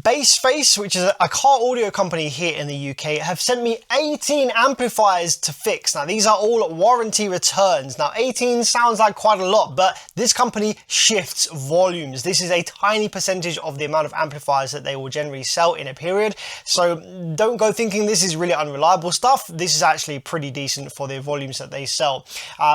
Bassface, which is a car audio company here in the UK, have sent me 18 amplifiers to fix. Now these are all warranty returns. Now 18 sounds like quite a lot, but this company shifts volumes. This is a tiny percentage of the amount of amplifiers that they will generally sell in a period. So don't go thinking this is really unreliable stuff. This is actually pretty decent for the volumes that they sell.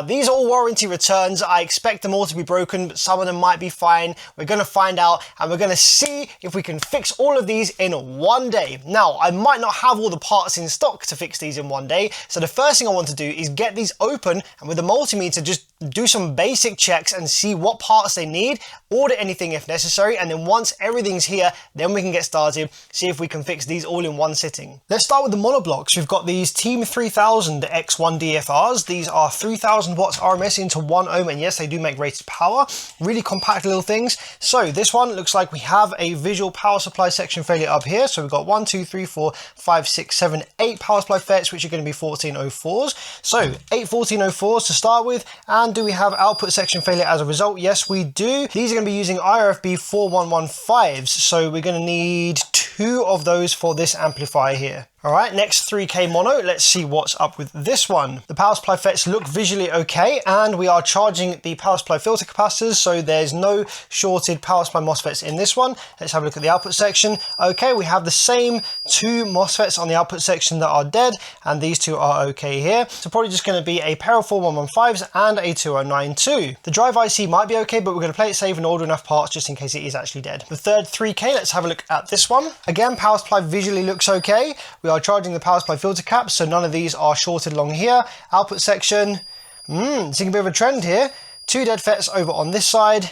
These are all warranty returns. I expect them all to be broken, but some of them might be fine. We're going to find out, and we're going to see if we can fix all of these in one day. Now, I might not have all the parts in stock to fix these in one day, so the first thing I want to do is get these open, and with the multimeter just do some basic checks and see what parts they need, order anything if necessary, and then once everything's here, then we can get started, see if we can fix these all in one sitting. Let's start with the monoblocks. We've got these Team 3000 X1 DFRs. These are 3000 watts RMS into 1 ohm, and yes, they do make rated power. Really compact little things. So this one looks like we have a visual power supply section failure up here. So we've got 1, 2, 3, 4, 5, 6, 7, 8 power supply FETs, which are going to be 1404s. So 8 1404s to start with. And do we have output section failure as a result? Yes, we do. These are going to be using IRFB 4115s. So we're going to need 2 of those for this amplifier here. All right, next 3K mono. Let's see what's up with this one. The power supply FETs look visually okay, and we are charging the power supply filter capacitors, so there's no shorted power supply MOSFETs in this one. Let's have a look at the output section. Okay, we have the same 2 MOSFETs on the output section that are dead, and these 2 are okay here. So probably just going to be a pair of 4115s and a 2092. The drive IC might be okay, but we're going to play it safe and order enough parts just in case it is actually dead. The third 3K, let's have a look at this one. Again, power supply visually looks okay. We are charging the power supply filter caps, so none of these are shorted along here. Output section, seeing a bit of a trend here. 2 dead FETs over on this side.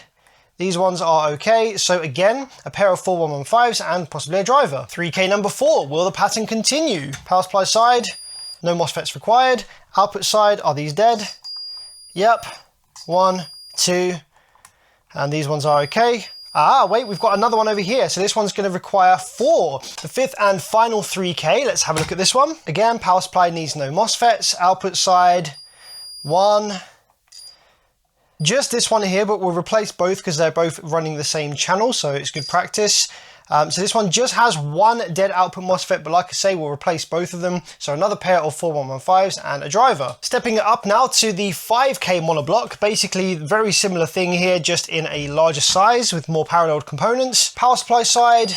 These ones are okay. So again, a pair of 4115s and possibly a driver. 3K number 4, will the pattern continue? Power supply side, no MOSFETs required. Output side, are these dead? Yep, 1, 2, and these ones are okay. Ah, wait, we've got another one over here. So this one's going to require 4. The 5th and final 3K, let's have a look at this one. Again, power supply needs no MOSFETs. Output side, 1. Just this one here, but we'll replace both because they're both running the same channel, so it's good practice. So this one just has 1 dead output MOSFET, but like I say, we'll replace both of them. So another pair of 4115s and a driver. Stepping it up now to the 5K monoblock. Basically, very similar thing here, just in a larger size with more paralleled components. Power supply side,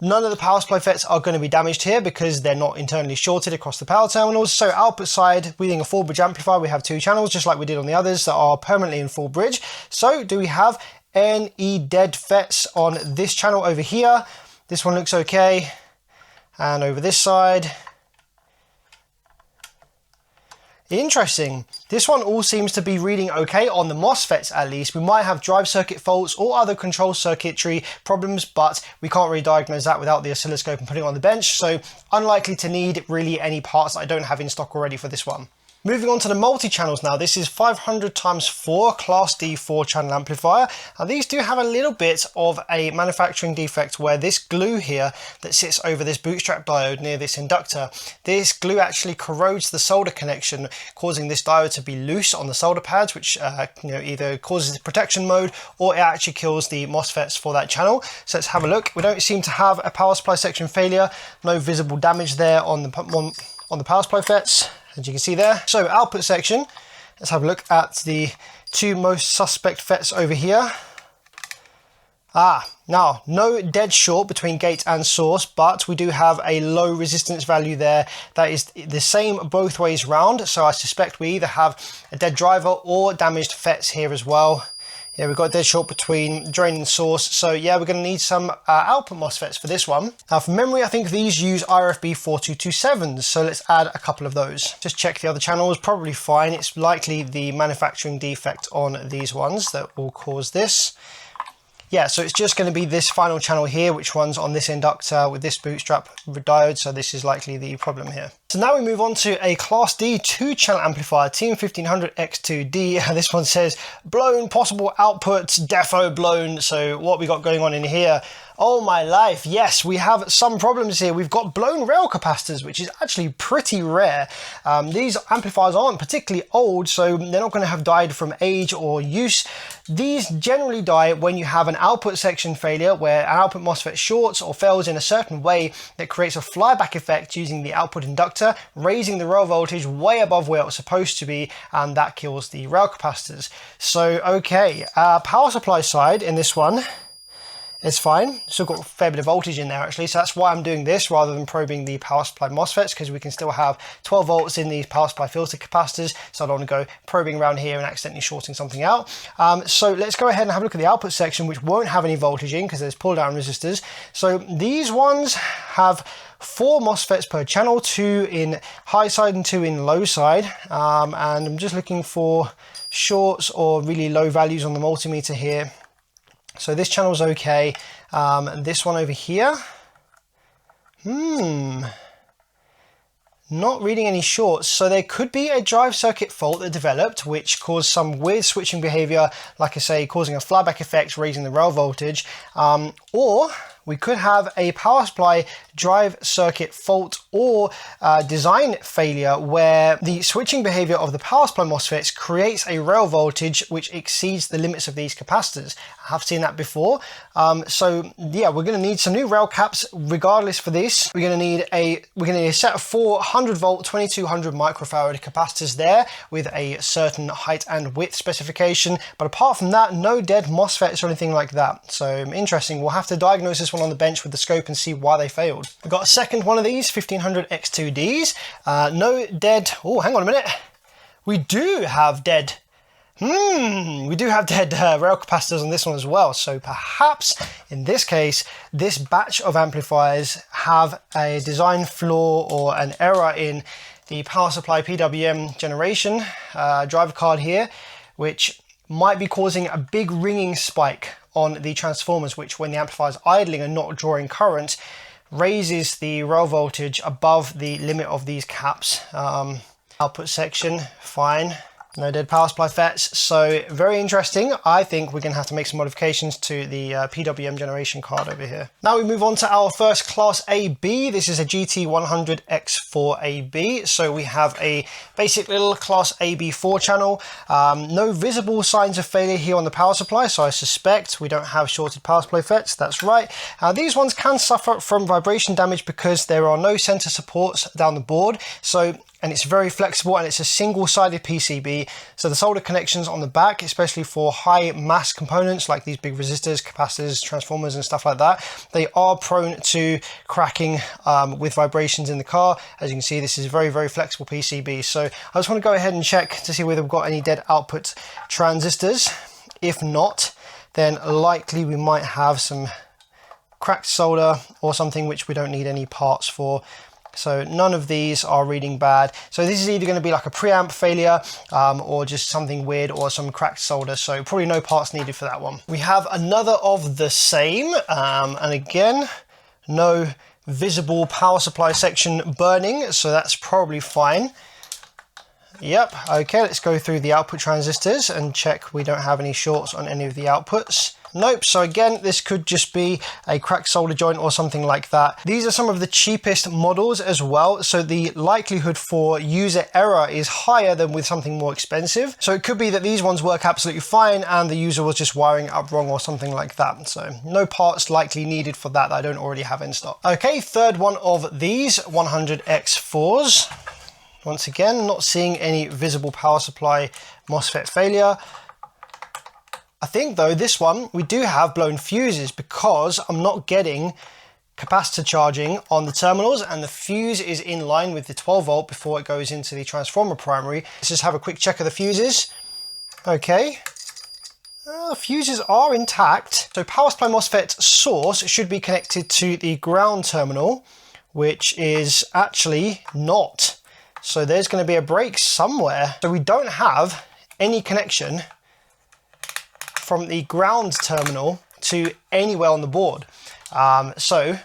none of the power supply FETs are going to be damaged here because they're not internally shorted across the power terminals. So output side, being a full bridge amplifier, we have 2 channels, just like we did on the others that are permanently in full bridge. So do we have any dead FETs on this channel over here? This one looks okay. And over this side, interesting. This one all seems to be reading okay on the MOSFETs at least. We might have drive circuit faults or other control circuitry problems, but we can't really diagnose that without the oscilloscope and putting it on the bench. So unlikely to need really any parts that I don't have in stock already for this one. Moving on to the multi-channels now. This is 500x4 Class D 4-channel amplifier. Now these do have a little bit of a manufacturing defect where this glue here that sits over this bootstrap diode near this inductor, this glue actually corrodes the solder connection, causing this diode to be loose on the solder pads, which either causes the protection mode or it actually kills the MOSFETs for that channel. So let's have a look. We don't seem to have a power supply section failure. No visible damage there on the power supply FETs, as you can see there. So output section, let's have a look at the 2 most suspect FETs over here. Now no dead short between gate and source, but we do have a low resistance value there that is the same both ways round. So I suspect we either have a dead driver or damaged FETs here as well. Yeah, we've got a dead short between drain and source. So yeah, we're going to need some output MOSFETs for this one. Now from memory, I think these use IRFB 4227s. So let's add a couple of those. Just check the other channels, probably fine. It's likely the manufacturing defect on these ones that will cause this. Yeah, so it's just going to be this final channel here, which runs on this inductor with this bootstrap diode. So this is likely the problem here. So now we move on to a Class D 2-channel amplifier, Team 1500 X2D. And this one says, blown, possible outputs, defo blown. So what we got going on in here? Oh my life, yes, we have some problems here. We've got blown rail capacitors, which is actually pretty rare. These amplifiers aren't particularly old, so they're not going to have died from age or use. These generally die when you have an output section failure where an output MOSFET shorts or fails in a certain way that creates a flyback effect using the output inductor, raising the rail voltage way above where it was supposed to be, and that kills the rail capacitors. So, okay, power supply side in this one, it's fine. Still got a fair bit of voltage in there actually, so that's why I'm doing this rather than probing the power supply MOSFETs, because we can still have 12 volts in these power supply filter capacitors, so I don't want to go probing around here and accidentally shorting something out. So let's go ahead and have a look at the output section, which won't have any voltage in because there's pull down resistors. So these ones have 4 MOSFETs per channel, 2 in high side and 2 in low side, and I'm just looking for shorts or really low values on the multimeter here. So this channel's okay. This one over here, not reading any shorts. So there could be a drive circuit fault that developed, which caused some weird switching behavior, like I say, causing a flyback effect, raising the rail voltage, or we could have a power supply drive circuit fault or design failure where the switching behavior of the power supply MOSFETs creates a rail voltage which exceeds the limits of these capacitors. I have seen that before. So yeah, we're going to need some new rail caps regardless for this. We're going to need a set of 400 volt 2200 microfarad capacitors there with a certain height and width specification. But apart from that, no dead MOSFETs or anything like that. So interesting. We'll have to diagnose this one on the bench with the scope and see why they failed. We've got a second one of these 1500 X2Ds. No dead. Oh, hang on a minute. We do have dead. We do have dead rail capacitors on this one as well. So perhaps in this case, this batch of amplifiers have a design flaw or an error in the power supply PWM generation driver card here, which might be causing a big ringing spike on the transformers, which when the amplifier is idling and not drawing current, raises the rail voltage above the limit of these caps. Output section, fine. No dead power supply FETs, so very interesting. I think we're going to have to make some modifications to the PWM generation card over here. Now we move on to our first Class AB. This is a GT100X4AB. So we have a basic little Class AB 4-channel. No visible signs of failure here on the power supply, so I suspect we don't have shorted power supply FETs. That's right. These ones can suffer from vibration damage because there are no center supports down the board. And it's very flexible and it's a single-sided PCB. So the solder connections on the back, especially for high mass components like these big resistors, capacitors, transformers and stuff like that, they are prone to cracking with vibrations in the car. As you can see, this is a very, very flexible PCB. So I just want to go ahead and check to see whether we've got any dead output transistors. If not, then likely we might have some cracked solder or something which we don't need any parts for. So none of these are reading bad. So this is either going to be like a preamp failure or just something weird or some cracked solder. So probably no parts needed for that one. We have another of the same. And again, no visible power supply section burning. So that's probably fine. Yep. Okay, let's go through the output transistors and check we don't have any shorts on any of the outputs. Nope. So again, this could just be a cracked solder joint or something like that. These are some of the cheapest models as well. So the likelihood for user error is higher than with something more expensive. So it could be that these ones work absolutely fine and the user was just wiring it up wrong or something like that. So no parts likely needed for that I don't already have in stock. Okay, third one of these 100X4s. Once again, not seeing any visible power supply MOSFET failure. I think though this one we do have blown fuses because I'm not getting capacitor charging on the terminals and the fuse is in line with the 12 volt before it goes into the transformer primary. Let's just have a quick check of the fuses. Okay, the fuses are intact. So power supply MOSFET source should be connected to the ground terminal, which is actually not. So there's going to be a break somewhere. So we don't have any connection from the ground terminal to anywhere on the board. So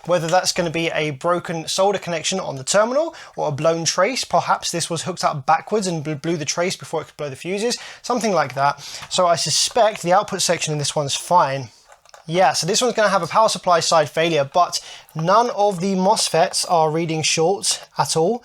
whether that's going to be a broken solder connection on the terminal or a blown trace. Perhaps this was hooked up backwards and blew the trace before it could blow the fuses, something like that. So I suspect the output section in this one's fine. Yeah, so this one's going to have a power supply side failure, but none of the MOSFETs are reading short at all.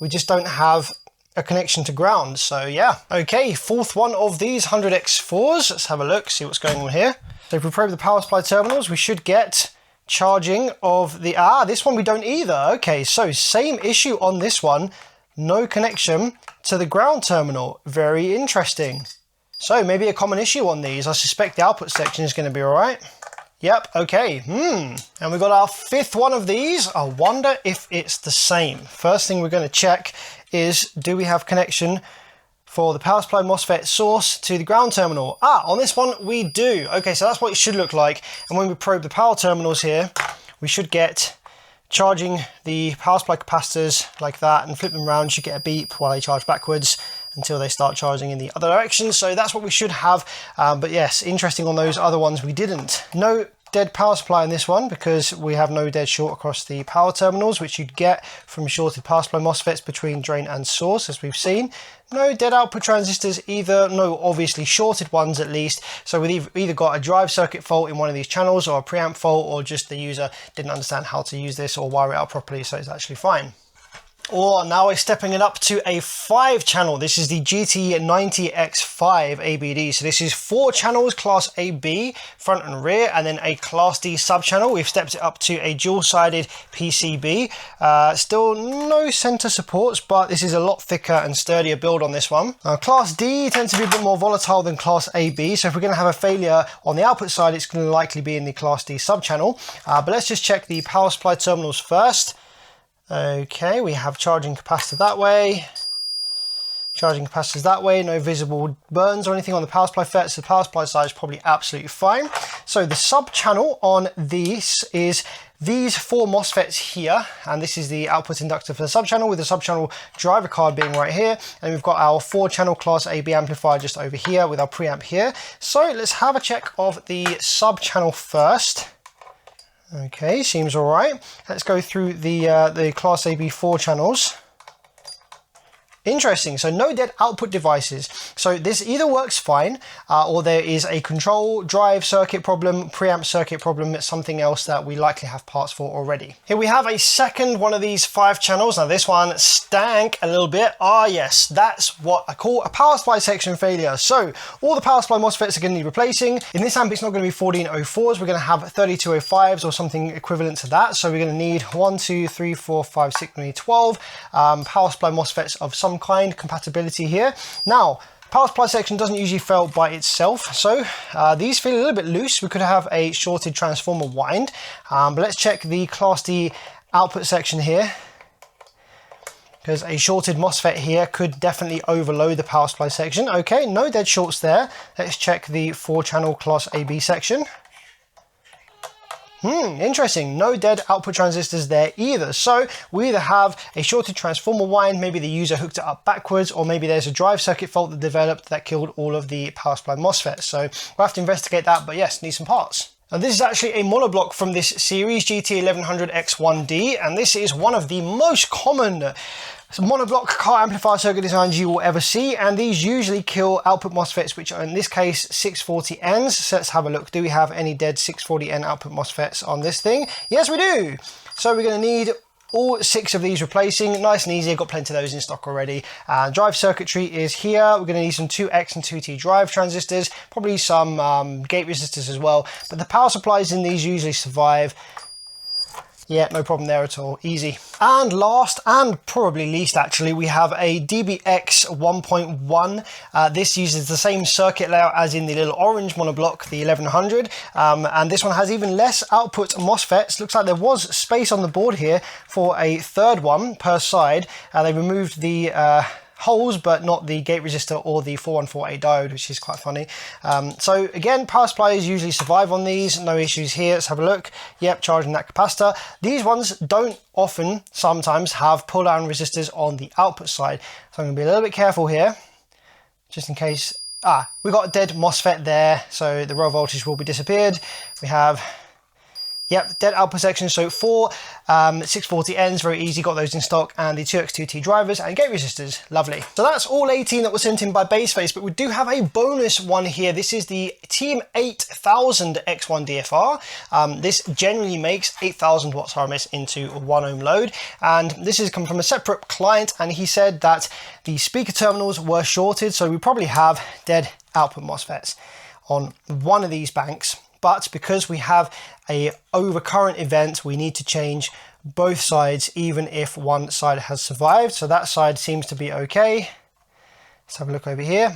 We just don't have a connection to ground, so yeah. Okay, fourth one of these 100X4s. Let's have a look, see what's going on here. So if we probe the power supply terminals, we should get charging of the, this one we don't either. Okay, so same issue on this one, no connection to the ground terminal. Very interesting. So maybe a common issue on these. I suspect the output section is going to be all right. Yep, okay, And we got our fifth one of these. I wonder if it's the same. First thing we're going to check is, do we have connection for the power supply MOSFET source to the ground terminal? On this one we do. Okay, so that's what it should look like. And when we probe the power terminals here, we should get charging the power supply capacitors like that and flip them around. You should get a beep while they charge backwards until they start charging in the other direction. So that's what we should have. But yes, interesting on those other ones we didn't. No dead power supply in this one because we have no dead short across the power terminals, which you'd get from shorted power supply MOSFETs between drain and source, as we've seen. No dead output transistors either, no obviously shorted ones at least. So we've either got a drive circuit fault in one of these channels or a preamp fault, or just the user didn't understand how to use this or wire it out properly, so it's actually fine. Or now we're stepping it up to a 5-channel. This is the GT90X5 ABD. So this is 4 channels, class AB, front and rear, and then a class D sub-channel. We've stepped it up to a dual-sided PCB. Still no center supports, but this is a lot thicker and sturdier build on this one. Class D tends to be a bit more volatile than class AB. So if we're going to have a failure on the output side, it's going to likely be in the class D sub-channel. But let's just check the power supply terminals first. Okay, we have charging capacitor that way, charging capacitors that way, no visible burns or anything on the power supply FET, so the power supply side is probably absolutely fine. So the sub channel on this is these 4 MOSFETs here, and this is the output inductor for the sub channel, with the sub channel driver card being right here, and we've got our 4-channel class AB amplifier just over here with our preamp here. So let's have a check of the sub channel first. Okay, seems all right. Let's go through the class AB 4 channels. Interesting, so no dead output devices. So this either works fine or there is a control drive circuit problem, preamp circuit problem, it's something else that we likely have parts for already. Here we have a second one of these 5 channels. Now this one stank a little bit. Yes, that's what I call a power supply section failure. So all the power supply MOSFETs are going to need replacing. In this amp it's not going to be 1404s, we're going to have 3205s or something equivalent to that. So we're going to need 1, 2, 3, 4, 5, 6, maybe 12 power supply MOSFETs of some kind, compatibility here. Now, power supply section doesn't usually fail by itself, so these feel a little bit loose. We could have a shorted transformer wind, but let's check the class D output section here, because a shorted MOSFET here could definitely overload the power supply section. Okay, no dead shorts there. Let's check the 4-channel class AB section. Interesting, no dead output transistors there either. So we either have a shorted transformer wind, maybe the user hooked it up backwards, or maybe there's a drive circuit fault that developed that killed all of the power supply MOSFETs. So we'll have to investigate that, but yes, need some parts. Now this is actually a monoblock from this series, GT1100X1D, and this is one of the most common monoblock car amplifier circuit designs you will ever see, and these usually kill output MOSFETs, which are in this case 640Ns. So let's have a look. Do we have any dead 640N output MOSFETs on this thing? Yes, we do. So we're going to need all 6 of these replacing. Nice and easy, I've got plenty of those in stock already. Drive circuitry is here. We're going to need some 2X and 2T drive transistors, probably some gate resistors as well, but the power supplies in these usually survive. Yeah, no problem there at all, easy. And last, and probably least actually, we have a DBX 1.1. This uses the same circuit layout as in the little orange monoblock, the 1100. And this one has even less output MOSFETs. Looks like there was space on the board here for a 3rd one per side. They removed the holes, but not the gate resistor or the 4148 diode, which is quite funny. So again, power supplies usually survive on these, no issues here. Let's have a look. Yep, charging that capacitor. These ones don't often, sometimes have pull down resistors on the output side. So I'm gonna be a little bit careful here, just in case. We got a dead MOSFET there, so the raw voltage will be disappeared. We have, Yep, dead output section. So 4 640Ns, very easy, got those in stock, and the 2x2T drivers and gate resistors, lovely. So that's all 18 that was sent in by Baseface, but we do have a bonus one here. This is the Team 8000 X1 DFR. This generally makes 8000 watts RMS into a 1 ohm load, and this has come from a separate client, and he said that the speaker terminals were shorted, so we probably have dead output MOSFETs on one of these banks. But because we have a overcurrent event, we need to change both sides, even if one side has survived. So that side seems to be okay. Let's have a look over here.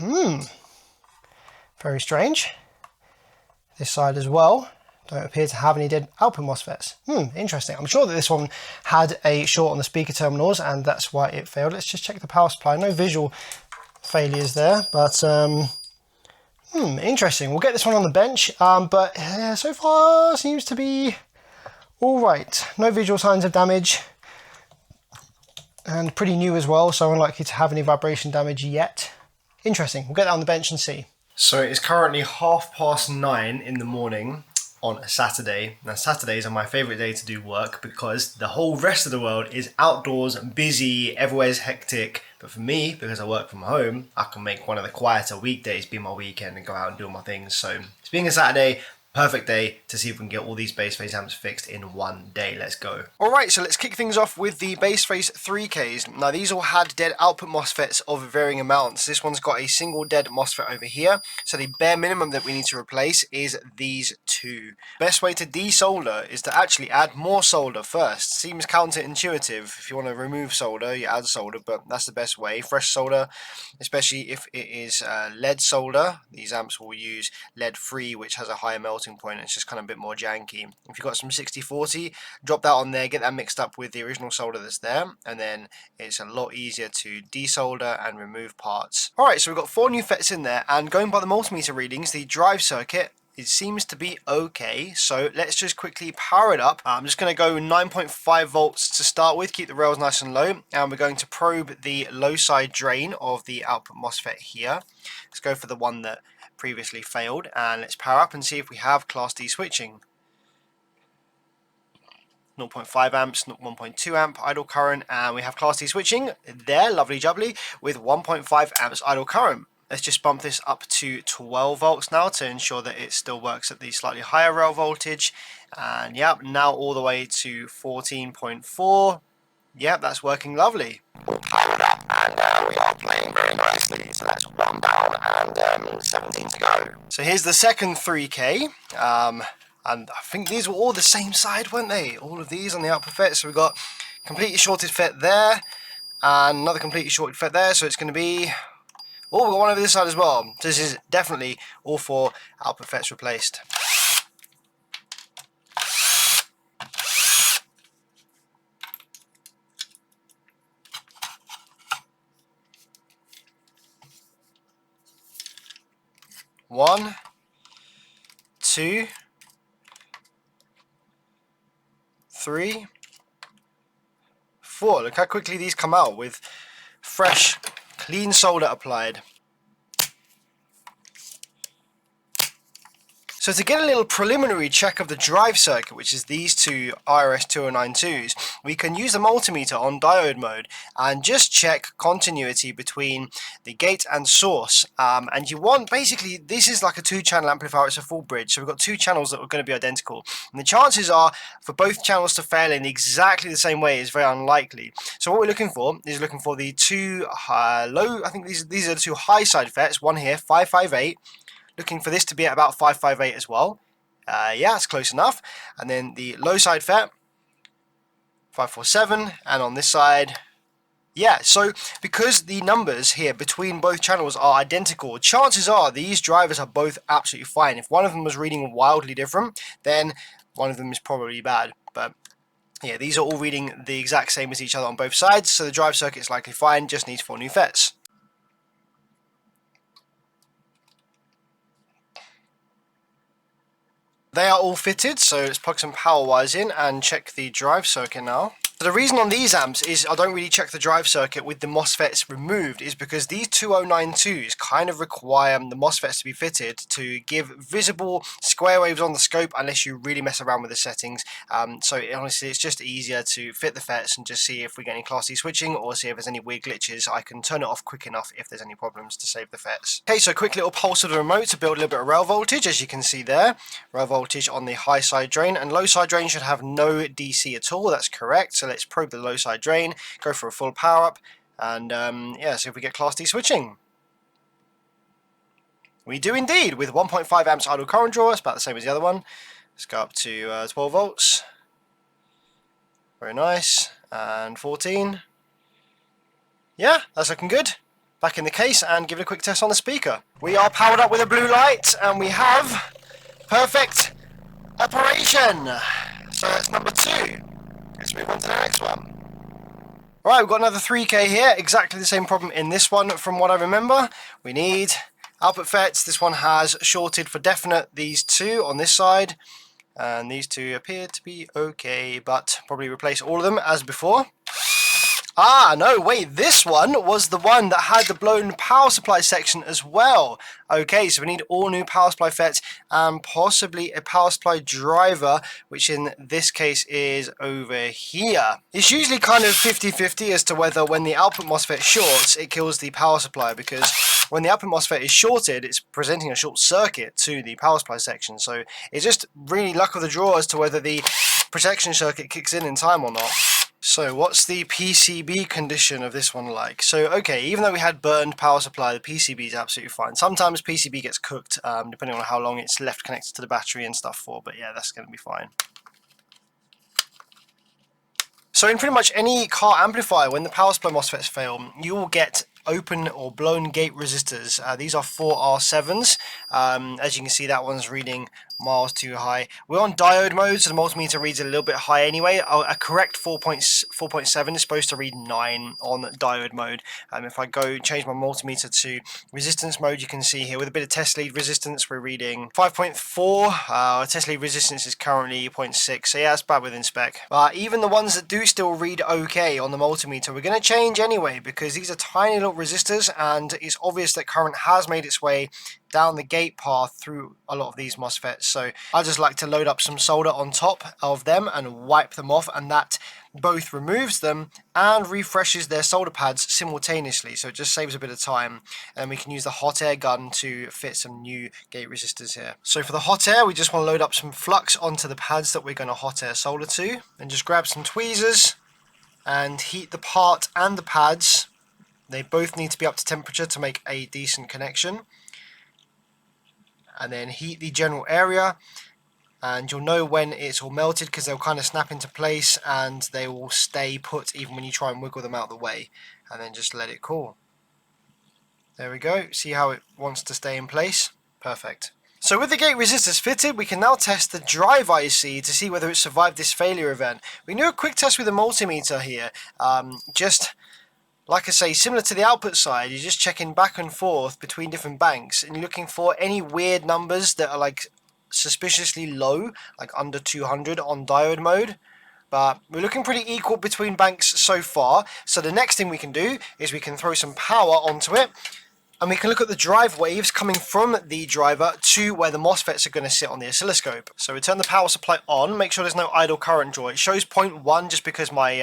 Very strange. This side as well don't appear to have any dead output MOSFETs. Interesting. I'm sure that this one had a short on the speaker terminals, and that's why it failed. Let's just check the power supply. No visual failures there, but interesting. We'll get this one on the bench, but so far seems to be all right. No visual signs of damage, and pretty new as well, so unlikely to have any vibration damage yet. Interesting. We'll get that on the bench and see. So it's currently 9:30 in the morning on a Saturday. Now Saturdays are my favourite day to do work because the whole rest of the world is outdoors and busy, everywhere's hectic. But for me, because I work from home, I can make one of the quieter weekdays be my weekend and go out and do all my things. So it's being a Saturday, perfect day to see if we can get all these Baseface amps fixed in one day. Let's go. Alright, so let's kick things off with the Baseface 3Ks. Now these all had dead output MOSFETs of varying amounts. This one's got a single dead MOSFET over here. So the bare minimum that we need to replace is these two. Best way to desolder is to actually add more solder first. Seems counterintuitive. If you want to remove solder, you add solder, but that's the best way. Fresh solder, especially if it is lead solder. These amps will use lead free, which has a higher melting point. It's just kind of a bit more janky. If you've got some 6040, drop that on there, get that mixed up with the original solder that's there, and then it's a lot easier to desolder and remove parts. Alright, so we've got 4 new FETs in there, and going by the multimeter readings, the drive circuit, it seems to be okay, so let's just quickly power it up. I'm just going to go 9.5 volts to start with, keep the rails nice and low, and we're going to probe the low side drain of the output MOSFET here. Let's go for the one that previously failed, and let's power up and see if we have Class D switching. 0.5 amps, 1.2 amp idle current, and we have Class D switching there, lovely jubbly, with 1.5 amps idle current. Let's just bump this up to 12 volts now to ensure that it still works at the slightly higher rail voltage. And yep, now all the way to 14.4. Yep, that's working lovely. We'll power it up, and we are playing very nicely. So that's 1 down and 17 to go. So here's the second 3K. And I think these were all the same side, weren't they? All of these on the output FET. So we've got completely shorted FET there, and another completely shorted FET there. So it's going to be... oh, we've got one over this side as well. So this is definitely all 4 output FETs replaced. One, 2, 3, 4. Look how quickly these come out with fresh, clean solder applied. So to get a little preliminary check of the drive circuit, which is these two RS2092s, we can use the multimeter on diode mode and just check continuity between the gate and source. And you want, basically, this is like a 2-channel amplifier, it's a full bridge, so we've got 2 channels that are going to be identical. And the chances are for both channels to fail in exactly the same way is very unlikely. So what we're looking for is the 2 low, I think these are the 2 high side FETs, one here, 558. Looking for this to be at about 558 as well. Yeah, it's close enough. And then the low side FET, 547, and on this side, yeah, so because the numbers here between both channels are identical, chances are these drivers are both absolutely fine. If one of them was reading wildly different, then one of them is probably bad. But yeah, these are all reading the exact same as each other on both sides, so the drive circuit is likely fine, just needs 4 new FETs. They are all fitted, so let's plug some power wires in and check the drive circuit now. So So the reason on these amps is I don't really check the drive circuit with the MOSFETs removed is because these 2092s kind of require the MOSFETs to be fitted to give visible square waves on the scope unless you really mess around with the settings. So honestly, it's just easier to fit the FETs and just see if we get any Class D switching or see if there's any weird glitches. I can turn it off quick enough if there's any problems to save the FETs. Okay, so quick little pulse of the remote to build a little bit of rail voltage, as you can see there. Rail voltage on the high side drain, and low side drain should have no DC at all. That's correct. So let's probe the low side drain, go for a full power up, and yeah, see if we get Class D switching. We do indeed, with 1.5 amps idle current draw. It's about the same as the other one. Let's go up to 12 volts. Very nice. And 14. Yeah, that's looking good. Back in the case and give it a quick test on the speaker. We are powered up with a blue light and we have perfect operation. So that's number 2. Let's move on to the next one. Alright, we've got another 3K here. Exactly the same problem in this one from what I remember. We need output FETs. This one has shorted for definite these two on this side. And these two appear to be okay, but probably replace all of them as before. Ah, no, wait, this one was the one that had the blown power supply section as well. Okay, so we need all new power supply FETs and possibly a power supply driver, which in this case is over here. It's usually kind of 50-50 as to whether when the output MOSFET shorts, it kills the power supply, because when the output MOSFET is shorted, it's presenting a short circuit to the power supply section. So it's just really luck of the draw as to whether the protection circuit kicks in time or not. So what's the PCB condition of this one like? So okay, even though we had burned power supply, the PCB is absolutely fine. Sometimes PCB gets cooked depending on how long it's left connected to the battery and stuff for, but yeah, that's going to be fine. So in pretty much any car amplifier, when the power supply MOSFETs fail, you will get open or blown gate resistors. These are 4R7s. As you can see, that one's reading miles too high. We're on diode mode, so the multimeter reads a little bit high anyway. A correct 4.7 is supposed to read 9 on diode mode. If I go change my multimeter to resistance mode, you can see here with a bit of test lead resistance, we're reading 5.4. Test lead resistance is currently 0.6, so yeah, it's bad within spec. But even the ones that do still read okay on the multimeter, we're going to change anyway, because these are tiny little resistors, and it's obvious that current has made its way down the gate path through a lot of these MOSFETs. So I just like to load up some solder on top of them and wipe them off, and that both removes them and refreshes their solder pads simultaneously, so it just saves a bit of time, and we can use the hot air gun to fit some new gate resistors here. So for the hot air, we just want to load up some flux onto the pads that we're going to hot air solder to, and just grab some tweezers and heat the part and the pads. They both need to be up to temperature to make a decent connection. And then heat the general area, and you'll know when it's all melted because they'll kind of snap into place and they will stay put even when you try and wiggle them out of the way, and then just let it cool. There we go. See how it wants to stay in place? Perfect. So with the gate resistors fitted, we can now test the drive IC to see whether it survived this failure event. We can do a quick test with a multimeter here. Just like I say, similar to the output side, you're just checking back and forth between different banks and looking for any weird numbers that are like suspiciously low, like under 200 on diode mode. But we're looking pretty equal between banks so far. So the next thing we can do is we can throw some power onto it, and we can look at the drive waves coming from the driver to where the MOSFETs are going to sit on the oscilloscope. So we turn the power supply on, make sure there's no idle current draw. It shows 0.1 just because my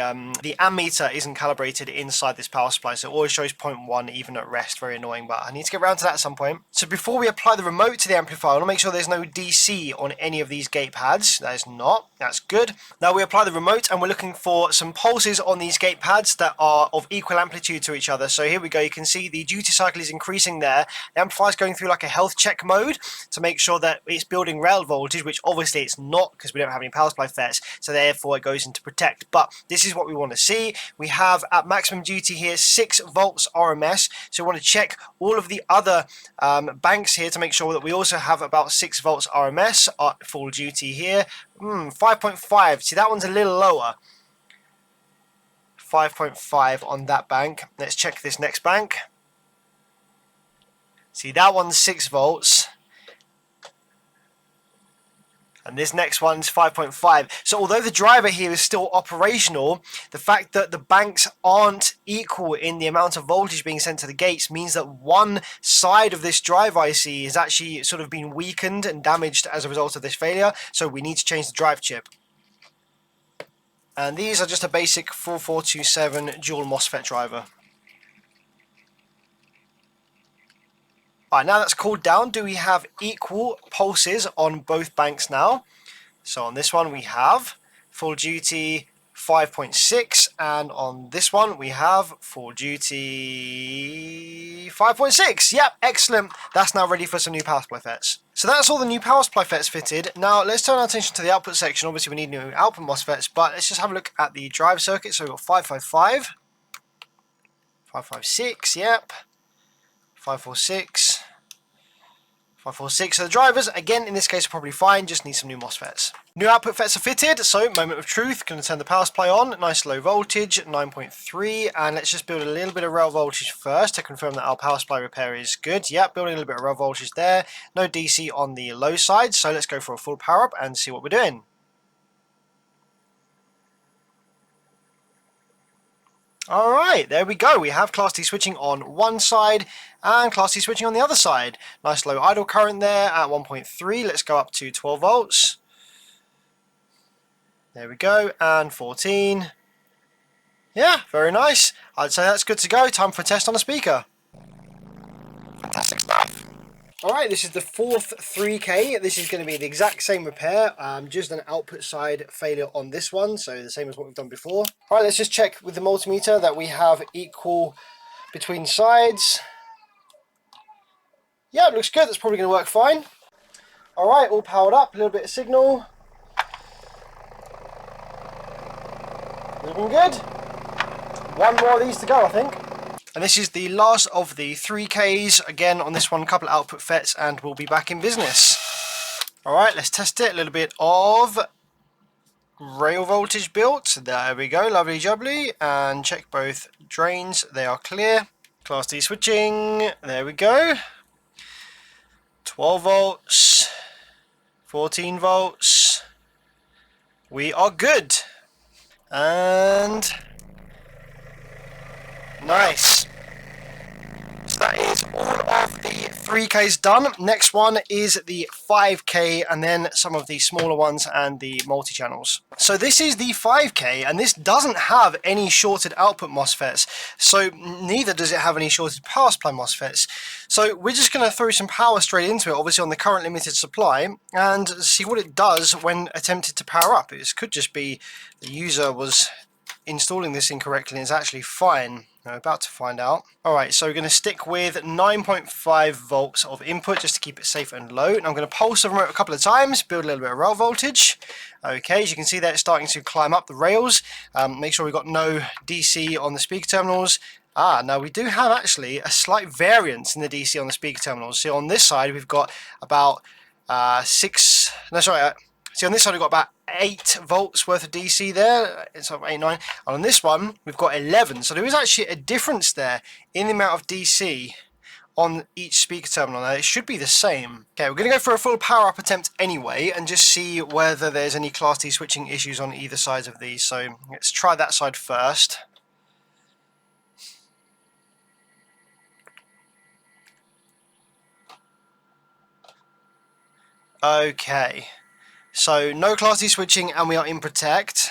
the ammeter isn't calibrated inside this power supply, so it always shows 0.1 even at rest. Very annoying, but I need to get around to that at some point. So before we apply the remote to the amplifier, I want to make sure there's no DC on any of these gate pads. That is not. That's good. Now we apply the remote and we're looking for some pulses on these gate pads that are of equal amplitude to each other. So here we go. You can see the duty cycle is increasing there. The amplifier is going through like a health check mode to make sure that it's building rail voltage, which obviously it's not because we don't have any power supply FETs, so therefore it goes into protect. But this is what we want to see. We have at maximum duty here 6 volts RMS, so we want to check all of the other banks here to make sure that we also have about 6 volts RMS at full duty here. 5.5, see that one's a little lower. 5.5 on that bank. Let's check this next bank. See, that one's 6 volts. And this next one's 5.5. So although the driver here is still operational, the fact that the banks aren't equal in the amount of voltage being sent to the gates means that one side of this drive IC is actually sort of been weakened and damaged as a result of this failure. So we need to change the drive chip. And these are just a basic 4427 dual MOSFET driver. Alright, now that's cooled down, do we have equal pulses on both banks now? So on this one we have full duty 5.6, and on this one we have full duty 5.6. Yep, excellent. That's now ready for some new power supply FETs. So that's all the new power supply FETs fitted. Now let's turn our attention to the output section. Obviously we need new output MOSFETs, but let's just have a look at the drive circuit. So we've got 555, 556, yep, 546, 546. So the drivers, again, in this case, are probably fine, just need some new MOSFETs. New output FETs are fitted, so moment of truth, going to turn the power supply on, nice low voltage, 9.3, and let's just build a little bit of rail voltage first to confirm that our power supply repair is good. Yep, building a little bit of rail voltage there, no DC on the low side, so let's go for a full power up and see what we're doing. Alright, there we go. We have Class D switching on one side and Class D switching on the other side. Nice low idle current there at 1.3. Let's go up to 12 volts. There we go, and 14. Yeah, very nice. I'd say that's good to go. Time for a test on a speaker. Fantastic stuff. Alright, this is the fourth 3K. This is going to be the exact same repair, just an output side failure on this one, so the same as what we've done before. Alright, let's just check with the multimeter that we have equal between sides. Yeah, it looks good. That's probably going to work fine. Alright, all powered up, a little bit of signal. Looking good. One more of these to go, I think. And this is the last of the 3Ks. Again, on this one, a couple of output FETs, and we'll be back in business. Alright, let's test it. A little bit of rail voltage built. There we go, lovely jubbly. And check both drains, they are clear. Class D switching, there we go. 12 volts, 14 volts. We are good. And nice. So that is all of the 3K's done. Next one is the 5K, and then some of the smaller ones and the multi-channels. So this is the 5K, and this doesn't have any shorted output MOSFETs, so neither does it have any shorted power supply MOSFETs. So we're just going to throw some power straight into it, obviously on the current limited supply, and see what it does when attempted to power up. It could just be the user was installing this incorrectly and it's actually fine. We're about to find out. Alright, so we're going to stick with 9.5 volts of input just to keep it safe and low. And I'm going to pulse the remote a couple of times, build a little bit of rail voltage. Okay, as you can see there, it's starting to climb up the rails. Make sure we've got no DC on the speaker terminals. Now we do have actually a slight variance in the DC on the speaker terminals. So on this side, we've got about See, on this side we've got about 8 volts worth of DC there. It's like 8, 9. And on this one, we've got 11. So there is actually a difference there in the amount of DC on each speaker terminal. Now, it should be the same. Okay, we're going to go for a full power up attempt anyway and just see whether there's any Class D switching issues on either side of these. So let's try that side first. Okay. So no Class D switching and we are in protect.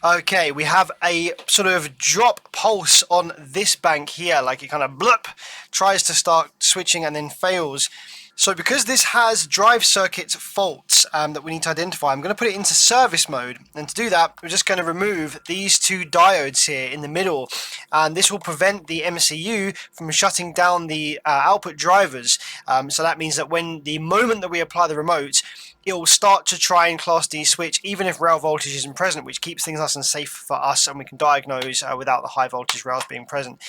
Okay, we have a sort of drop pulse on this bank here, like it kind of bloop, tries to start switching and then fails. So because this has drive circuit faults that we need to identify, I'm going to put it into service mode. And to do that, we're just going to remove these 2 diodes here in the middle. And this will prevent the MCU from shutting down the output drivers. So that means that the moment that we apply the remote, it will start to try and Class D switch even if rail voltage isn't present, which keeps things nice and safe for us, and we can diagnose without the high voltage rails being present.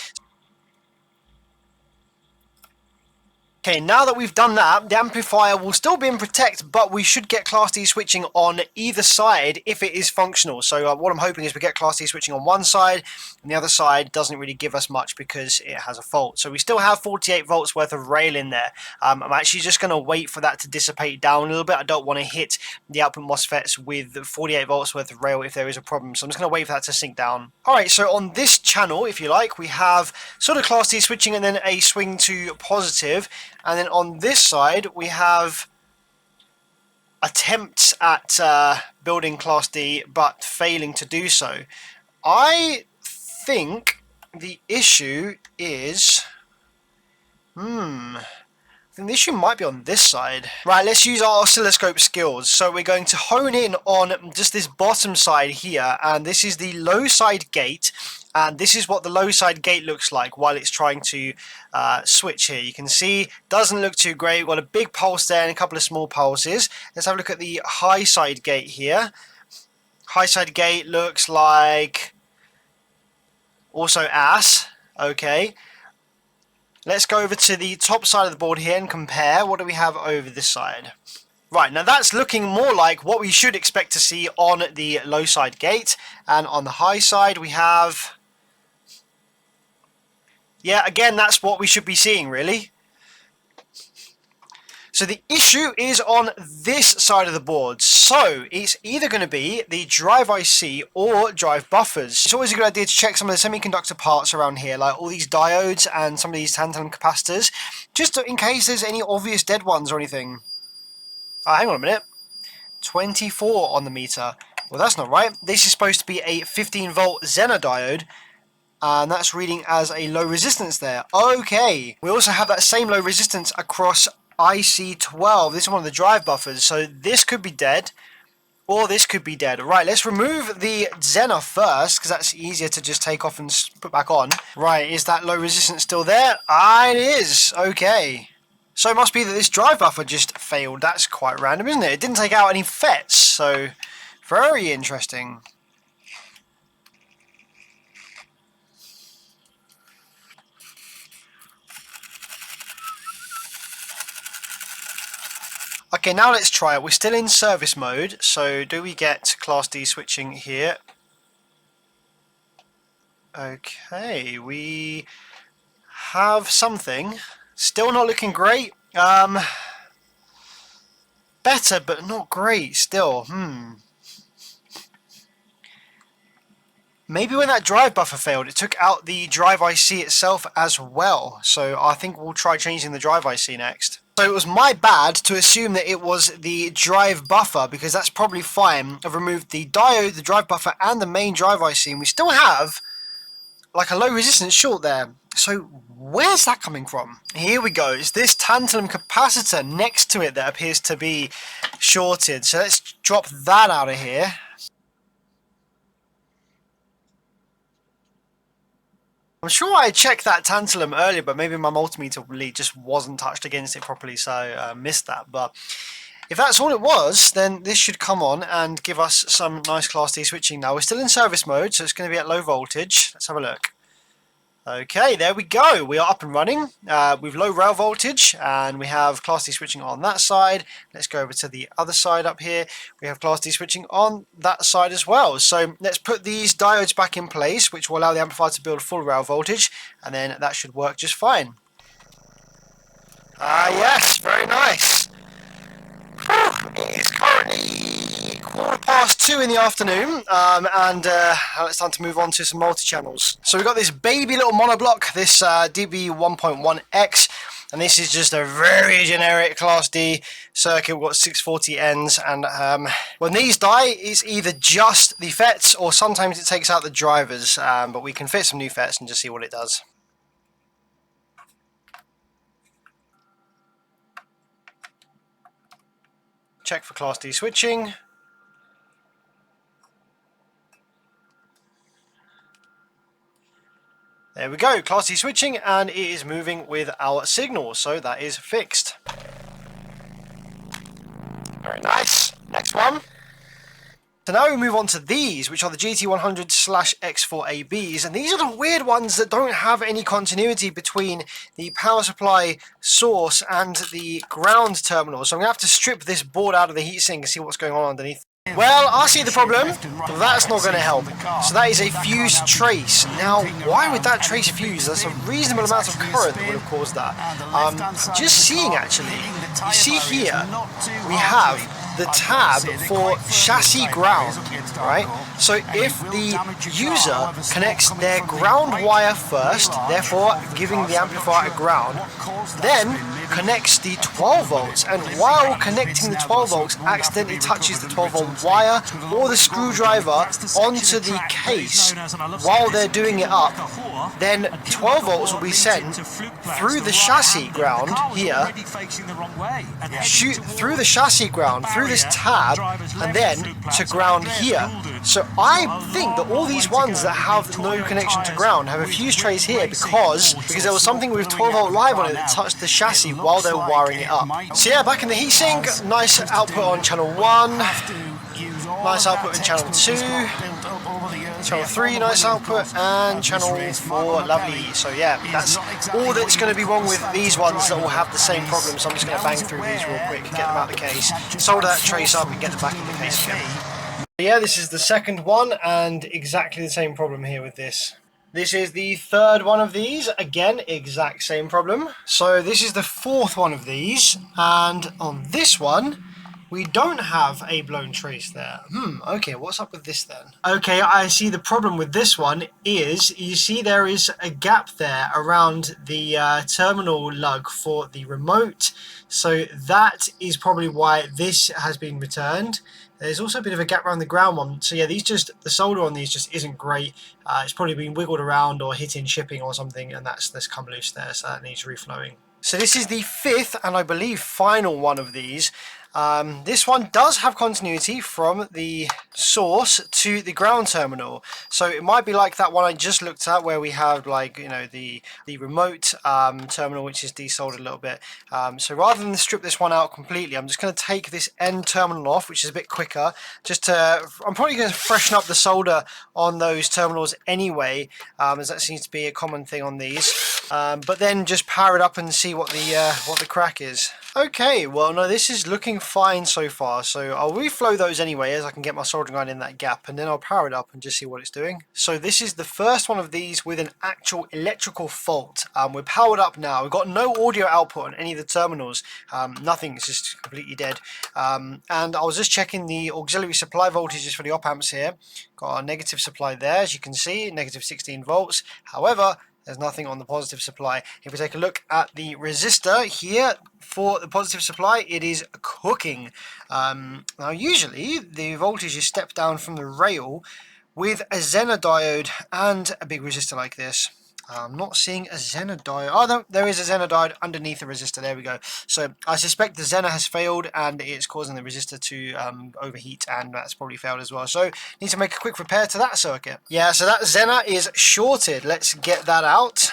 Okay, now that we've done that, the amplifier will still be in protect, but we should get Class D switching on either side if it is functional. So what I'm hoping is we get Class D switching on one side, and the other side doesn't really give us much because it has a fault. So we still have 48 volts worth of rail in there. I'm actually just going to wait for that to dissipate down a little bit. I don't want to hit the output MOSFETs with 48 volts worth of rail if there is a problem. So I'm just going to wait for that to sink down. Alright, so on this channel, if you like, we have sort of Class D switching and then a swing to positive. And then on this side, we have attempts at building Class D, but failing to do so. I think the issue is... I think the issue might be on this side. Right, let's use our oscilloscope skills. So we're going to hone in on just this bottom side here, and this is the low side gate. And this is what the low side gate looks like while it's trying to switch here. You can see, doesn't look too great. We've got a big pulse there and a couple of small pulses. Let's have a look at the high side gate here. High side gate looks like also ass. Okay. Let's go over to the top side of the board here and compare. What do we have over this side? Right, now that's looking more like what we should expect to see on the low side gate. And on the high side we have... yeah, again, that's what we should be seeing, really. So the issue is on this side of the board. So it's either going to be the drive IC or drive buffers. It's always a good idea to check some of the semiconductor parts around here, like all these diodes and some of these tantalum capacitors, just in case there's any obvious dead ones or anything. Hang on a minute. 24 on the meter. Well, that's not right. This is supposed to be a 15 volt Zener diode. And that's reading as a low resistance there. Okay. We also have that same low resistance across IC12. This is one of the drive buffers. So this could be dead. Or this could be dead. Right, let's remove the Zener first, because that's easier to just take off and put back on. Right, is that low resistance still there? Ah, it is. Okay. So it must be that this drive buffer just failed. That's quite random, isn't it? It didn't take out any FETs. So, very interesting. Okay, now let's try it. We're still in service mode, so do we get Class D switching here? Okay, we have something. Still not looking great. Better, but not great still. Maybe when that drive buffer failed, it took out the drive IC itself as well. So I think we'll try changing the drive IC next. So it was my bad to assume that it was the drive buffer, because that's probably fine. I've removed the diode, the drive buffer, and the main drive IC, and we still have like a low resistance short there. So where's that coming from? Here we go. It's this tantalum capacitor next to it that appears to be shorted. So let's drop that out of here. I'm sure I checked that tantalum earlier, but maybe my multimeter lead just wasn't touched against it properly, so I missed that. But if that's all it was, then this should come on and give us some nice Class D switching. Now we're still in service mode, so it's going to be at low voltage. Let's have a look. Okay, there we go. We are up and running with low rail voltage, and we have Class D switching on that side. Let's go over to the other side up here. We have Class D switching on that side as well. So let's put these diodes back in place, which will allow the amplifier to build full rail voltage, and then that should work just fine. Yes, very nice. It is currently 2:15 in the afternoon, and now it's time to move on to some multi-channels. So we've got this baby little monoblock, this DB1.1X, and this is just a very generic Class D circuit. We've got 640 ends, and when these die, it's either just the FETs, or sometimes it takes out the drivers, but we can fit some new FETs and just see what it does. Check for Class D switching. There we go, Class D switching, and it is moving with our signal, so that is fixed. very nice. Next one. So now we move on to these, which are the GT100/X4ABs, and these are the weird ones that don't have any continuity between the power supply source and the ground terminal. So I'm going to have to strip this board out of the heatsink and see what's going on underneath. Well, I see the problem. That's not going to help. So that is a fused trace. Now, why would that trace fuse? That's a reasonable amount of current that would have caused that. Just seeing actually, you see here, we have the tab for chassis ground, right? So if the user connects their ground wire first, therefore giving the amplifier a ground, then connects the 12 volts, and while connecting the 12 volts accidentally touches the 12 volt wire or the screwdriver onto the case while they're doing it up, then 12 volts will be sent through the chassis ground here, shoot through the chassis ground, through this tab, and then to ground here. So I think that all these ones that have no connection to ground have a fuse trace here because there was something with 12 volt live on it that touched the chassis while they were wiring it up. So yeah, back in the heatsink, nice output on channel 1, nice output in channel 2, channel 3, nice output, and channel 4, lovely. So yeah, that's all that's going to be wrong with these ones that will have the same problem. So I'm just going to bang through these real quick, get them out of the case, solder that trace up and get them back in the case again. Yeah, this is the second one, and exactly the same problem here with this. This is the third one of these, again, exact same problem. So this is the fourth one of these, and on this one, we don't have a blown trace there. Okay, what's up with this then? Okay, I see the problem with this one is, you see there is a gap there around the terminal lug for the remote. So that is probably why this has been returned. There's also a bit of a gap around the ground one. So yeah, the solder on these just isn't great. It's probably been wiggled around or hit in shipping or something, and that's come loose there, so that needs reflowing. So this is the fifth and I believe final one of these. This one does have continuity from the source to the ground terminal, so it might be like that one I just looked at where we have, like, you know, the remote terminal which is desoldered a little bit. So rather than strip this one out completely, I'm just going to take this end terminal off, which is a bit quicker. I'm probably going to freshen up the solder on those terminals anyway, as that seems to be a common thing on these. But then just power it up and see what the crack is. Okay, well, no, this is looking fine so far, so I'll reflow those anyway as I can get my soldering iron in that gap, and then I'll power it up and just see what it's doing. So this is the first one of these with an actual electrical fault. We're powered up now. We've got no audio output on any of the terminals. Nothing, it's just completely dead. And I was just checking the auxiliary supply voltages for the op amps here. Got a negative supply there, as you can see, negative 16 volts. However, there's nothing on the positive supply. If we take a look at the resistor here for the positive supply, it is cooking. Now usually the voltage is stepped down from the rail with a Zener diode and a big resistor like this. I'm not seeing a Zener diode. Oh, no, there is a Zener diode underneath the resistor. There we go. So I suspect the Zener has failed and it's causing the resistor to overheat, and that's probably failed as well. So need to make a quick repair to that circuit. Yeah, so that Zener is shorted. Let's get that out.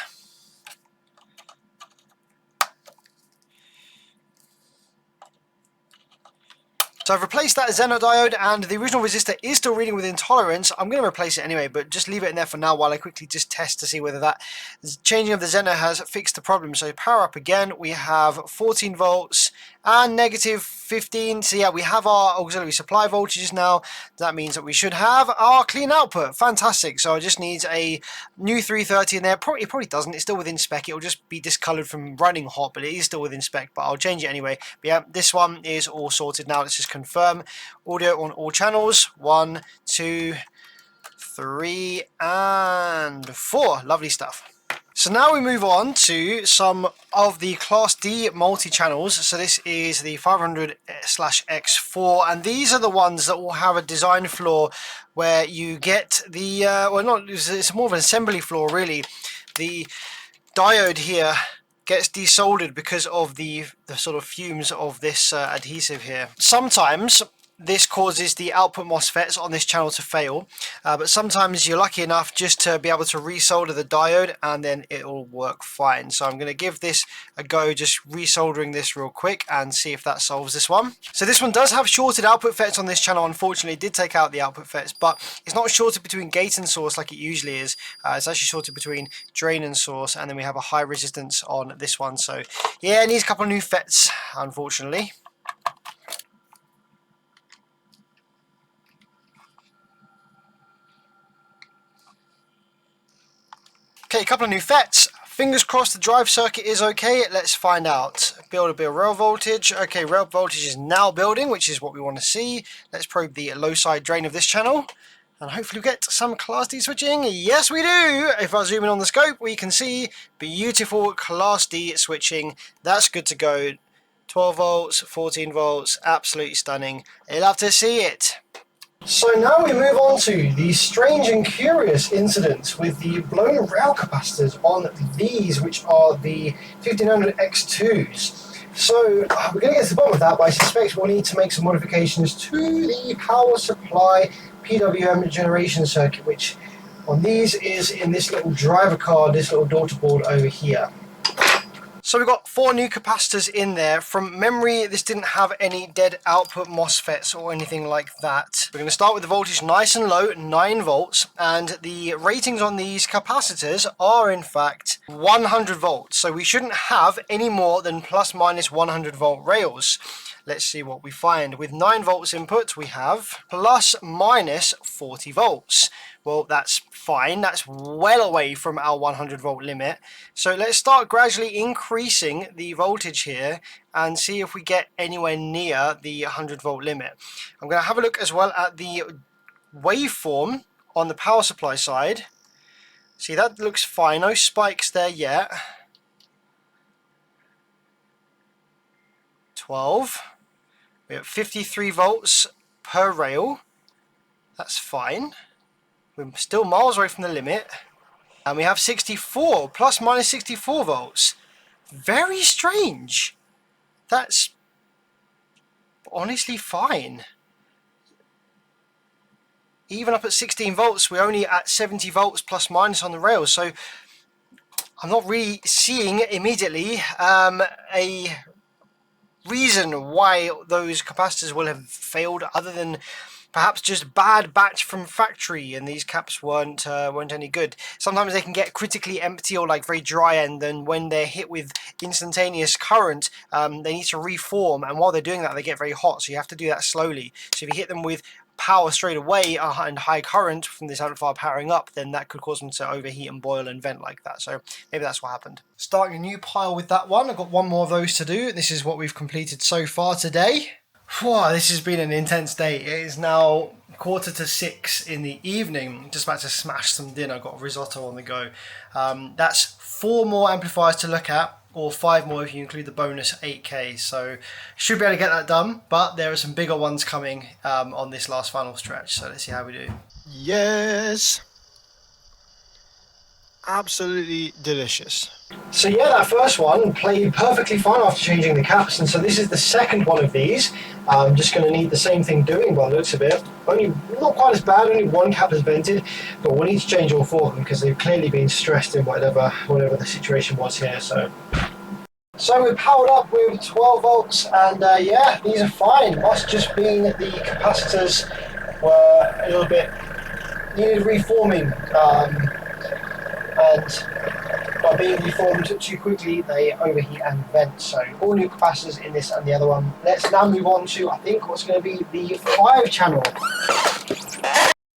So I've replaced that Zener diode, and the original resistor is still reading within tolerance. I'm going to replace it anyway, but just leave it in there for now while I quickly just test to see whether that changing of the Zener has fixed the problem. So power up again, we have 14 volts and negative 15. So yeah, we have our auxiliary supply voltages now. That means that we should have our clean output. Fantastic. So I just need a new 330 in there. It probably doesn't. It's still within spec. It will just be discolored from running hot, but it is still within spec. But I'll change it anyway. But yeah, this one is all sorted now. Let's just confirm audio on all channels. 1, 2, 3, and 4. Lovely stuff. So now we move on to some of the Class D multi-channels. So this is the 500/X4, and these are the ones that will have a design flaw where you get the, well, not, it's more of an assembly flaw really. The diode here gets desoldered because of the sort of fumes of this adhesive here. Sometimes this causes the output MOSFETs on this channel to fail, but sometimes you're lucky enough just to be able to resolder the diode and then it'll work fine. So I'm going to give this a go, just resoldering this real quick and see if that solves this one. So this one does have shorted output FETs on this channel. Unfortunately, it did take out the output FETs, but it's not shorted between gate and source like it usually is. It's actually shorted between drain and source, and then we have a high resistance on this one. So yeah, it needs a couple of new FETs, unfortunately. Okay, a couple of new FETs. Fingers crossed the drive circuit is okay. Let's find out. Build a bit of rail voltage. Okay, rail voltage is now building, which is what we want to see. Let's probe the low side drain of this channel. And hopefully we get some Class D switching. Yes, we do! If I zoom in on the scope, we can see beautiful Class D switching. That's good to go. 12 volts, 14 volts, absolutely stunning. I love to see it. So now we move on to the strange and curious incident with the blown rail capacitors on these, which are the 1500 X2s. So we're going to get to the bottom of that, but I suspect we'll need to make some modifications to the power supply PWM generation circuit, which on these is in this little driver card, this little daughter board over here. So we've got 4 new capacitors in there. From memory, this didn't have any dead output MOSFETs or anything like that. We're going to start with the voltage nice and low, 9 volts, and the ratings on these capacitors are in fact 100 volts. So we shouldn't have any more than plus minus 100 volt rails. Let's see what we find. With 9 volts input, we have plus minus 40 volts. Well, that's fine. That's well away from our 100 volt limit. So let's start gradually increasing the voltage here and see if we get anywhere near the 100 volt limit. I'm going to have a look as well at the waveform on the power supply side. See, that looks fine. No spikes there yet. 12. We're at 53 volts per rail. That's fine. We're still miles away from the limit. And we have 64, plus minus 64 volts. Very strange. That's honestly fine. Even up at 16 volts, we're only at 70 volts plus minus on the rails. So I'm not really seeing immediately a reason why those capacitors will have failed, other than perhaps just bad batch from factory and these caps weren't any good. Sometimes they can get critically empty or like very dry, and then when they're hit with instantaneous current, they need to reform, and while they're doing that they get very hot, so you have to do that slowly. So if you hit them with power straight away and high current from this amplifier powering up, then that could cause them to overheat and boil and vent like that. So maybe that's what happened. Starting a new pile with that one. I've got one more of those to do. This is what we've completed so far today. Whew, this has been an intense day. It is now 5:45 in the evening. Just about to smash some dinner. Got risotto on the go. That's 4 more amplifiers to look at, or 5 more if you include the bonus 8K. So should be able to get that done, but there are some bigger ones coming on this last final stretch. So let's see how we do. Yes. Absolutely delicious. So yeah, that first one played perfectly fine after changing the caps, and so this is the second one of these. I'm just going to need the same thing doing by the looks of it. Only not quite as bad, only one cap is vented, but we'll need to change all 4 of them because they've clearly been stressed in whatever the situation was here. So we're powered up with 12 volts, and yeah, these are fine. Must just mean that the capacitors were a little bit needed reforming, and by being reformed too quickly, they overheat and vent. So all new capacitors in this and the other one. Let's now move on to, I think, what's going to be the 5 channel.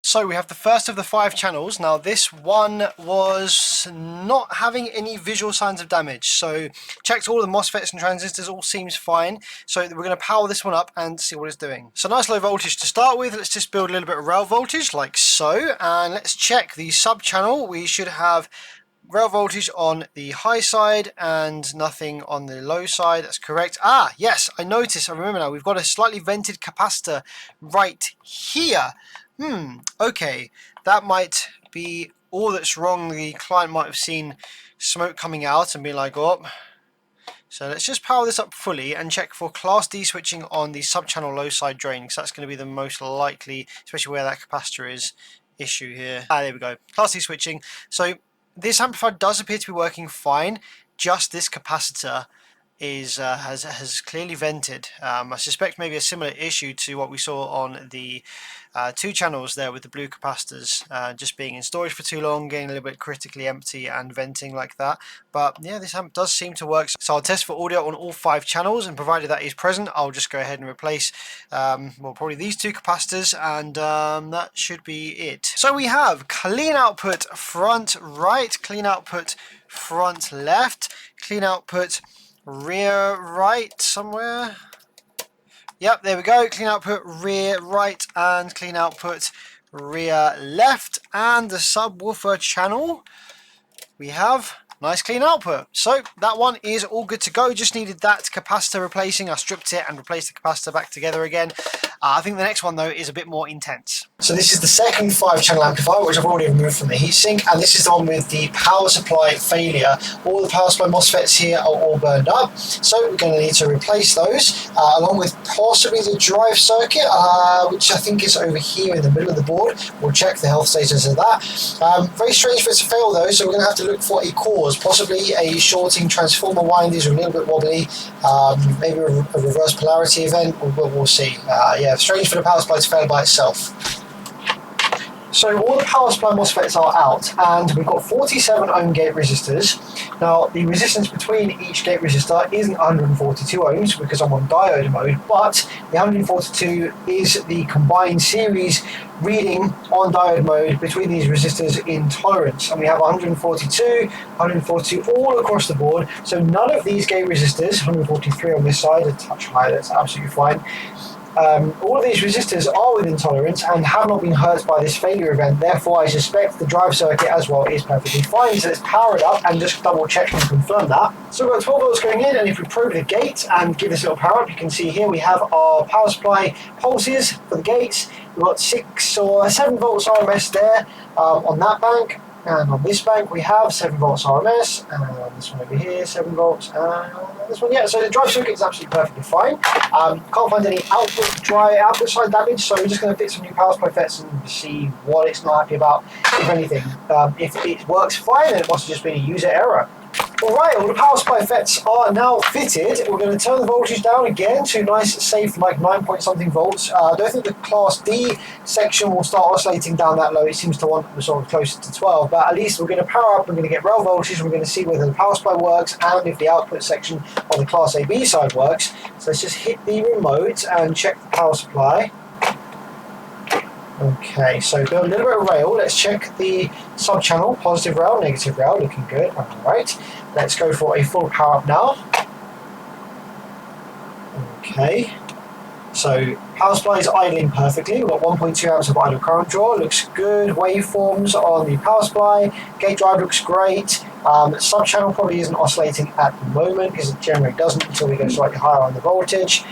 So we have the first of the 5 channels. Now this one was not having any visual signs of damage. So checked all the MOSFETs and transistors, all seems fine. So we're going to power this one up and see what it's doing. So nice low voltage to start with. Let's just build a little bit of rail voltage like so. And let's check the sub channel. We should have rail voltage on the high side and nothing on the low side. That's correct. Ah, yes, I remember now. We've got a slightly vented capacitor right here. Okay, that might be all that's wrong. The client might have seen smoke coming out and be like, oh, So let's just power this up fully and check for Class D switching on the sub-channel low side drain, because that's going to be the most likely, especially where that capacitor is, issue here. There we go. Class D switching. So this amplifier does appear to be working fine. Just this capacitor is has clearly vented. I suspect maybe a similar issue to what we saw on the 2 channels there with the blue capacitors, just being in storage for too long, getting a little bit critically empty and venting like that. But yeah, this amp does seem to work. So I'll test for audio on all 5 channels, and provided that is present, I'll just go ahead and replace well, probably these 2 capacitors, and that should be it. So we have clean output front right, clean output front left, clean output rear right somewhere. Yep, there we go. Clean output rear right and clean output rear left. And the subwoofer channel, we have nice clean output. So that one is all good to go. Just needed that capacitor replacing. I stripped it and replaced the capacitor back together again. I think the next one though is a bit more intense. So this is the second 5-channel amplifier, which I've already removed from the heatsink, and this is the one with the power supply failure. All the power supply MOSFETs here are all burned up, so we're going to need to replace those, along with possibly the drive circuit, which I think is over here in the middle of the board. We'll check the health status of that. Very strange for it to fail though, so we're going to have to look for a cause, possibly a shorting transformer windings, or a little bit wobbly, maybe a reverse polarity event. We'll see. Yeah, strange for the power supply to fail by itself. So all the power supply MOSFETs are out, and we've got 47 ohm gate resistors. Now the resistance between each gate resistor isn't 142 ohms because I'm on diode mode, but the 142 is the combined series reading on diode mode between these resistors in tolerance, and we have 142, 142 all across the board. So none of these gate resistors, 143 on this side, a touch higher, that's absolutely fine. All of these resistors are within tolerance and have not been hurt by this failure event. Therefore, I suspect the drive circuit as well is perfectly fine. So let's power it up and just double check and confirm that. So we've got 12 volts going in, and if we probe the gate and give this a little power up, you can see here we have our power supply pulses for the gates. We've got 6 or 7 volts RMS there on that bank. And on this bank we have 7 volts RMS, and this one over here 7 volts, and this one, yeah. So the drive circuit is absolutely perfectly fine. Can't find any output side damage, so we're just going to fit some new power supply FETs and see what it's not happy about, if anything. If it works fine, then it must have just been a user error. Alright, all the power supply FETs are now fitted. We're going to turn the voltage down again to nice, safe, like 9 point something volts. I don't think the Class D section will start oscillating down that low. It seems to want sort of closer to 12, but at least we're going to power up, we're going to get rail voltage, we're going to see whether the power supply works and if the output section on the Class AB side works. So let's just hit the remote and check the power supply. Okay, so got a little bit of rail. Let's check the sub-channel, positive rail, negative rail, looking good. Alright, let's go for a full power up now. Okay, so power supply is idling perfectly. We've got 1.2 amps of idle current draw, looks good. Waveforms on the power supply, gate drive looks great. Sub-channel probably isn't oscillating at the moment because it generally doesn't until we go slightly higher on the voltage.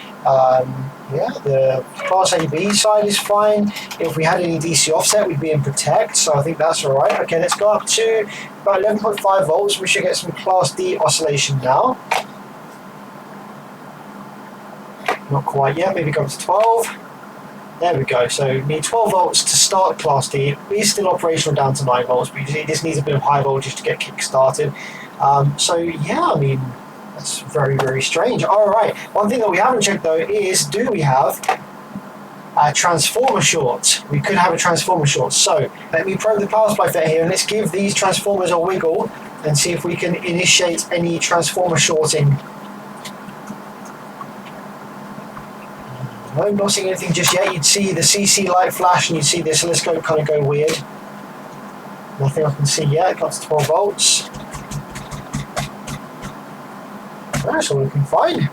Yeah, the Class AB side is fine. If we had any DC offset, we'd be in protect, so I think that's alright. Okay, let's go up to about 11.5 volts. We should get some Class D oscillation now. Not quite yet, maybe go up to 12. There we go, so we need 12 volts to start Class D. It is still operational down to 9 volts, but it just needs a bit of high voltage to get kick-started. So yeah, I mean, that's very, very strange. Alright, one thing that we haven't checked though is, do we have a transformer short? We could have a transformer short. So let me probe the power supply FET here, and let's give these transformers a wiggle and see if we can initiate any transformer shorting. No, I'm not seeing anything just yet. You'd see the CC light flash and you'd see the oscilloscope kind of go weird. Nothing I can see yet. Got to 12 volts. That's all looking fine.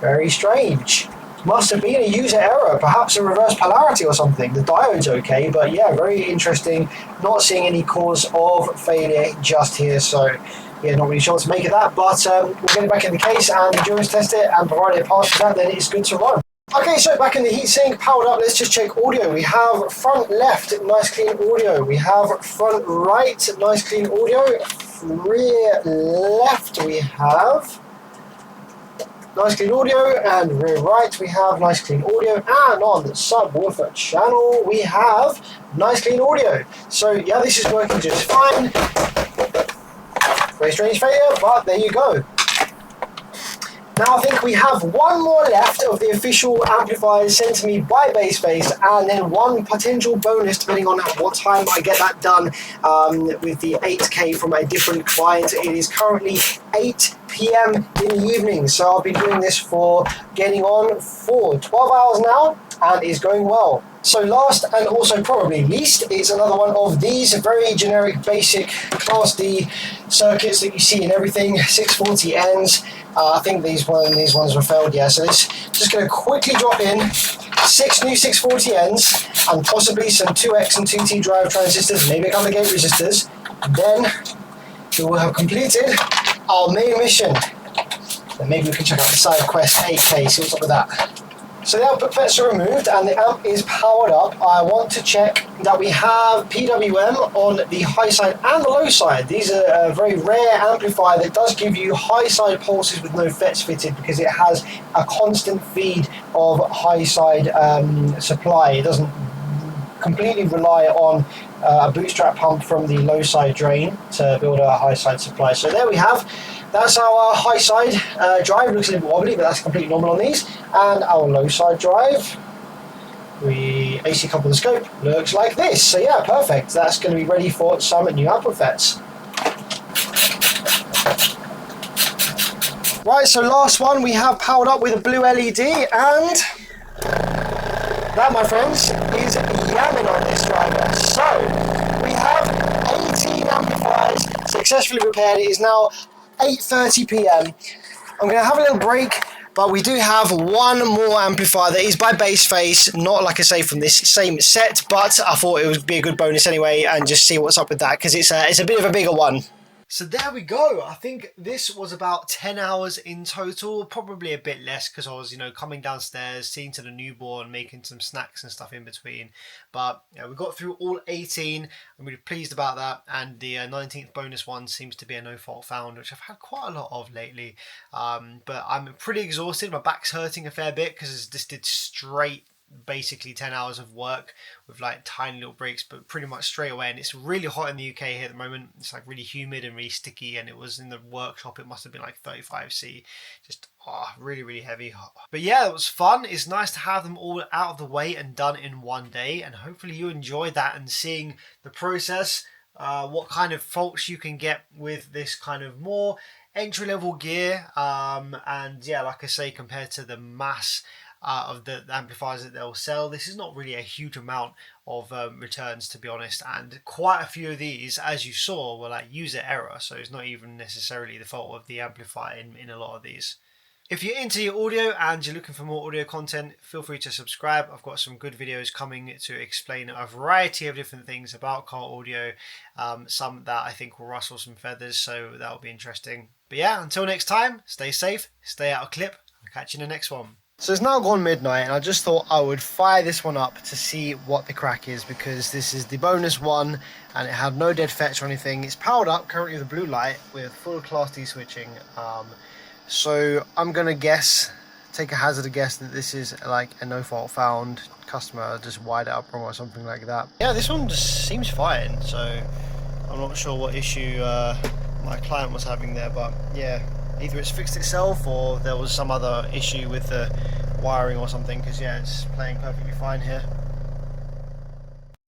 Very strange. Must have been a user error, perhaps a reverse polarity or something. The diode's okay, but yeah, very interesting. Not seeing any cause of failure just here, so yeah, not really sure what to make of that, but we'll get it back in the case and endurance test it, and provided it passes that, then it's good to run. Okay, so back in the heatsink, powered up, let's just check audio. We have front left, nice clean audio. We have front right, nice clean audio. Rear left we have nice clean audio, and rear right we have nice clean audio, and on the subwoofer channel we have nice clean audio. So yeah, this is working just fine. Very strange failure, but there you go. Now I think we have one more left of the official amplifiers sent to me by Bassface, and then one potential bonus depending on what time I get that done with the 8K from a different client. It is currently 8 p.m. in the evening, so I've been doing this for getting on for 12 hours now, and is going well. So last and also probably least is another one of these very generic basic Class D circuits that you see in everything, 640Ns. I think these ones were failed, yeah. So this just going to quickly drop in 6 new 640Ns and possibly some 2X and 2T drive transistors, maybe a couple of gate resistors. Then we will have completed our main mission. Then maybe we can check out the side quest 8K, see what's up with that. So the output FETs are removed and the amp is powered up. I want to check that we have PWM on the high side and the low side. These are a very rare amplifier that does give you high side pulses with no FETs fitted, because it has a constant feed of high side supply. It doesn't completely rely on a bootstrap pump from the low side drain to build a high side supply. So there we have. That's our high side drive. Looks a little bit wobbly, but that's completely normal on these. And our low side drive, we AC couple the scope, looks like this. So yeah, perfect. That's going to be ready for some new output FETs. Right, so last one we have powered up with a blue LED, and that, my friends, is yamming on this driver. So we have 18 amplifiers successfully repaired. It is now 8:30 p.m. I'm going to have a little break, but we do have one more amplifier that is by Bassface, not like I say from this same set, but I thought it would be a good bonus anyway, and just see what's up with that, because it's a bit of a bigger one. So there we go. I think this was about 10 hours in total, probably a bit less because I was, coming downstairs, seeing to the newborn, making some snacks and stuff in between. But we got through all 18. I'm really pleased about that. And the 19th bonus one seems to be a no fault found, which I've had quite a lot of lately. But I'm pretty exhausted. My back's hurting a fair bit because this did straight basically 10 hours of work with like tiny little breaks, but pretty much straight away. And it's really hot in the UK here at the moment. It's like really humid and really sticky, and it was in the workshop, it must have been like 35°, just really heavy. But yeah, it was fun. It's nice to have them all out of the way and done in one day, and hopefully you enjoyed that and seeing the process, what kind of faults you can get with this kind of more entry-level gear, and yeah, like I say, compared to the mass of the amplifiers that they'll sell, this is not really a huge amount of returns, to be honest, and quite a few of these, as you saw, were like user error, so it's not even necessarily the fault of the amplifier in a lot of these. If you're into your audio and you're looking for more audio content, feel free to subscribe. I've got some good videos coming to explain a variety of different things about car audio, some that I think will rustle some feathers, so that'll be interesting. But yeah, until next time, stay safe, stay out of clip, I'll catch you in the next one. So it's now gone midnight, and I just thought I would fire this one up to see what the crack is, because this is the bonus one and it had no dead fetch or anything. It's powered up currently with a blue light with full Class D switching. So I'm gonna take a hazard guess that this is like a no fault found. Customer just wired it up wrong or something like that. Yeah, this one just seems fine, so I'm not sure what issue my client was having there, but yeah, either it's fixed itself or there was some other issue with the wiring or something, because yeah, it's playing perfectly fine here.